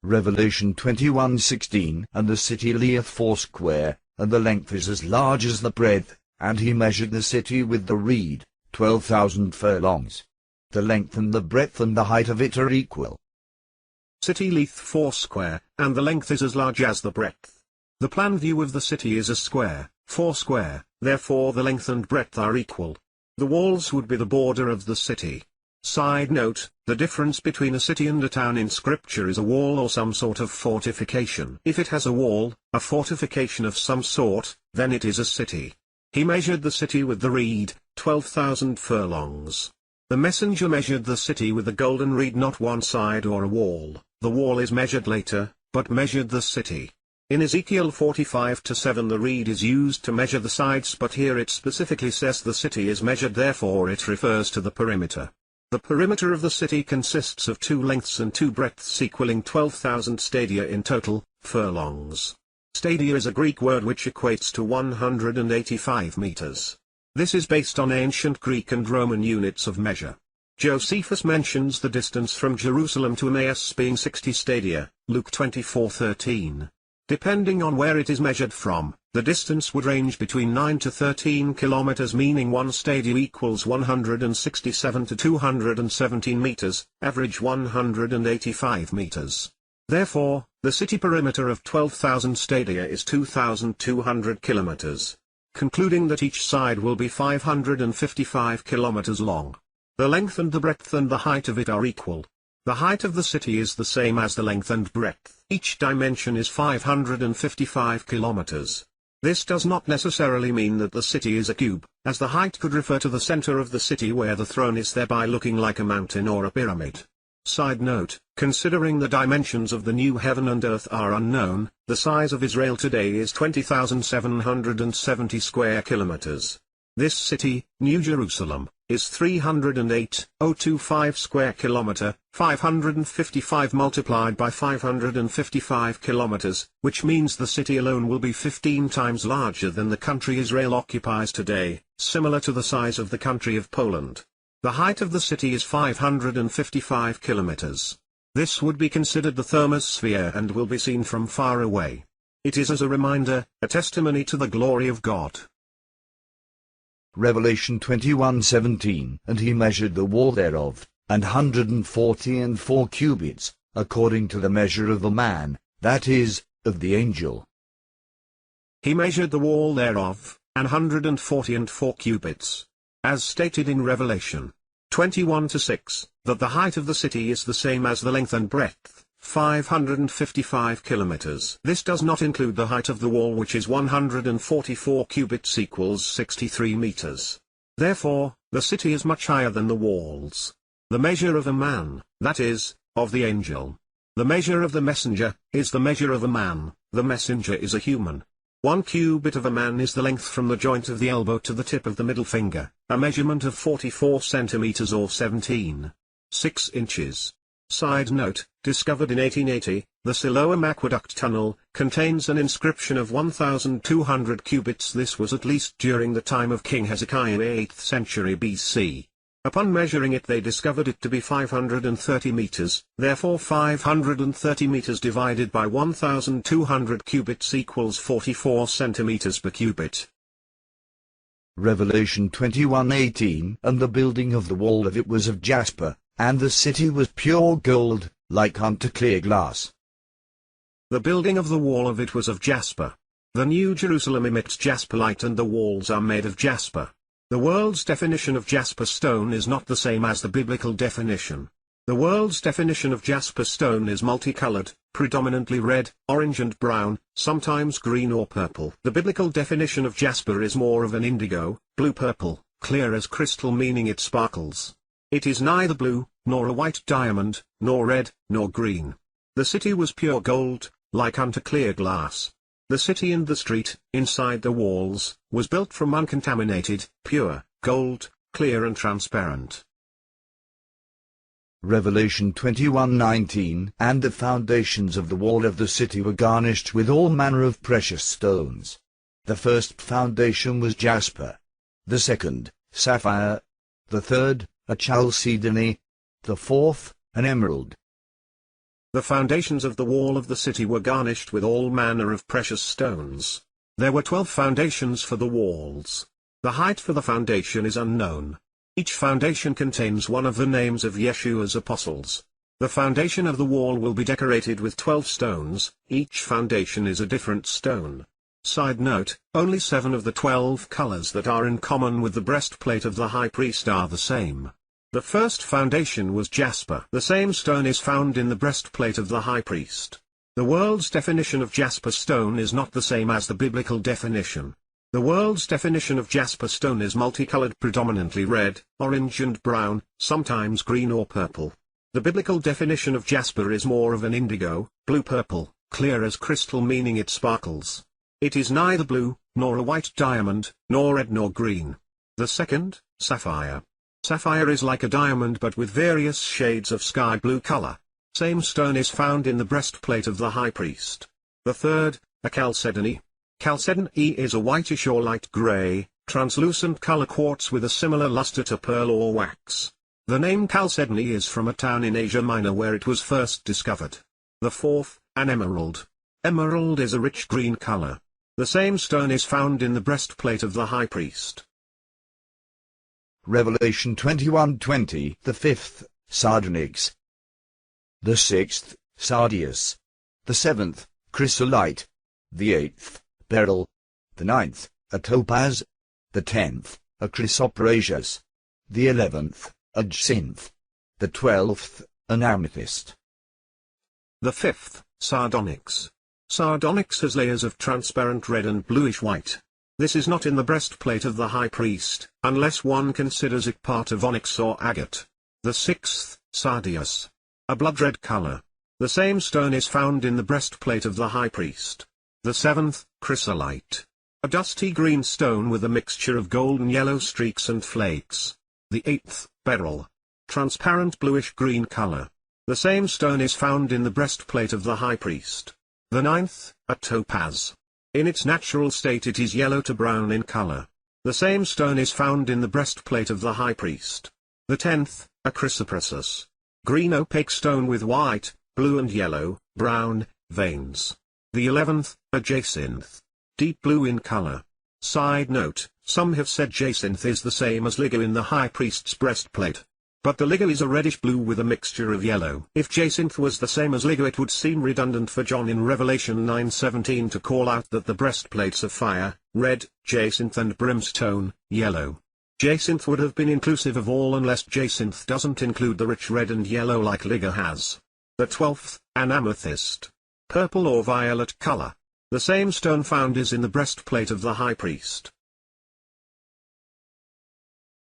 Revelation 21:16. And the city lieth foursquare, and the length is as large as the breadth, and he measured the city with the reed, 12,000 furlongs. The length and the breadth and the height of it are equal. City lieth foursquare, and the length is as large as the breadth. The plan view of the city is a square, foursquare, therefore the length and breadth are equal. The walls would be the border of the city. Side note, the difference between a city and a town in Scripture is a wall or some sort of fortification. If it has a wall, a fortification of some sort, then it is a city. He measured the city with the reed, 12,000 furlongs. The messenger measured the city with the golden reed, not one side or a wall. The wall is measured later, but measured the city. In Ezekiel 45:7 the reed is used to measure the sides, but here it specifically says the city is measured, therefore it refers to the perimeter. The perimeter of the city consists of 2 lengths and 2 breadths equaling 12,000 stadia in total, furlongs. Stadia is a Greek word which equates to 185 meters. This is based on ancient Greek and Roman units of measure. Josephus mentions the distance from Jerusalem to Emmaus being 60 stadia, Luke 24:13. Depending on where it is measured from, the distance would range between 9 to 13 kilometers, meaning 1 stadia equals 167 to 217 meters, average 185 meters. Therefore, the city perimeter of 12,000 stadia is 2,200 kilometers. Concluding that each side will be 555 kilometers long. The length and the breadth and the height of it are equal. The height of the city is the same as the length and breadth. Each dimension is 555 kilometers. This does not necessarily mean that the city is a cube, as the height could refer to the center of the city where the throne is, thereby looking like a mountain or a pyramid. Side note, considering the dimensions of the new heaven and earth are unknown, the size of Israel today is 20,770 square kilometers. This city, New Jerusalem, is 308,025 square kilometer, 555 multiplied by 555 kilometers, which means the city alone will be 15 times larger than the country Israel occupies today, similar to the size of the country of Poland. The height of the city is 555 kilometers. This would be considered the thermosphere and will be seen from far away. It is as a reminder, a testimony to the glory of God. Revelation 21:17. And he measured the wall thereof, 144 cubits, according to the measure of the man, that is, of the angel. He measured the wall thereof, 144 cubits. As stated in Revelation 21:6, that the height of the city is the same as the length and breadth, 555 kilometers. This does not include the height of the wall, which is 144 cubits equals 63 meters. Therefore, the city is much higher than the walls. The measure of a man, that is, of the angel. The measure of the messenger, is the measure of a man, the messenger is a human. 1 cubit of a man is the length from the joint of the elbow to the tip of the middle finger, a measurement of 44 centimeters or 17.6 inches. Side note, discovered in 1880, the Siloam Aqueduct Tunnel contains an inscription of 1,200 cubits. This was at least during the time of King Hezekiah in the 8th century BC. Upon measuring it they discovered it to be 530 meters, therefore 530 meters divided by 1,200 cubits equals 44 centimeters per cubit. Revelation 21:18. And the building of the wall of it was of jasper, and the city was pure gold, like unto clear glass. The building of the wall of it was of jasper. The New Jerusalem emits jasper light and the walls are made of jasper. The world's definition of jasper stone is not the same as the biblical definition. The world's definition of jasper stone is multicolored, predominantly red, orange and brown, sometimes green or purple. The biblical definition of jasper is more of an indigo, blue-purple, clear as crystal, meaning it sparkles. It is neither blue, nor a white diamond, nor red, nor green. The city was pure gold, like unto clear glass. The city and the street, inside the walls, was built from uncontaminated, pure, gold, clear and transparent. Revelation 21:19. And the foundations of the wall of the city were garnished with all manner of precious stones. The first foundation was jasper. The second, sapphire. The third, a chalcedony. The fourth, an emerald. The foundations of the wall of the city were garnished with all manner of precious stones. There were 12 foundations for the walls. The height for the foundation is unknown. Each foundation contains one of the names of Yeshua's apostles. The foundation of the wall will be decorated with 12 stones, each foundation is a different stone. Side note, only 7 of the 12 colors that are in common with the breastplate of the high priest are the same. The first foundation was jasper. The same stone is found in the breastplate of the high priest. The world's definition of jasper stone is not the same as the biblical definition. The world's definition of jasper stone is multicolored, predominantly red, orange and brown, sometimes green or purple. The biblical definition of jasper is more of an indigo, blue-purple, clear as crystal, meaning it sparkles. It is neither blue, nor a white diamond, nor red nor green. The second, sapphire. Sapphire is like a diamond but with various shades of sky blue color. Same stone is found in the breastplate of the high priest. The third, a chalcedony. Chalcedony is a whitish or light gray, translucent color quartz with a similar luster to pearl or wax. The name chalcedony is from a town in Asia Minor where it was first discovered. The fourth, an emerald. Emerald is a rich green color. The same stone is found in the breastplate of the high priest. Revelation 21:20. The fifth, sardonyx. The sixth, sardius. The seventh, chrysolite. The eighth, beryl. The ninth, a topaz. The 10th, a chrysoprasius. The 11th, a jacinth. The 12th, an amethyst. The fifth, sardonyx. Sardonyx has layers of transparent red and bluish white. This is not in the breastplate of the high priest, unless one considers it part of onyx or agate. The sixth, sardius. A blood-red color. The same stone is found in the breastplate of the high priest. The seventh, chrysolite. A dusty green stone with a mixture of golden yellow streaks and flakes. The eighth, beryl. Transparent bluish-green color. The same stone is found in the breastplate of the high priest. The ninth, a topaz. In its natural state it is yellow to brown in color. The same stone is found in the breastplate of the high priest. The 10th, a chrysoprasus. Green opaque stone with white, blue and yellow, brown, veins. The 11th, a jacinth. Deep blue in color. Side note, some have said jacinth is the same as ligure in the high priest's breastplate. But the ligure is a reddish blue with a mixture of yellow. If jacinth was the same as ligure, it would seem redundant for John in Revelation 9:17 to call out that the breastplates of fire, red, jacinth and brimstone, yellow. Jacinth would have been inclusive of all unless jacinth doesn't include the rich red and yellow like ligure has. The 12th, an amethyst. Purple or violet color. The same stone found is in the breastplate of the high priest.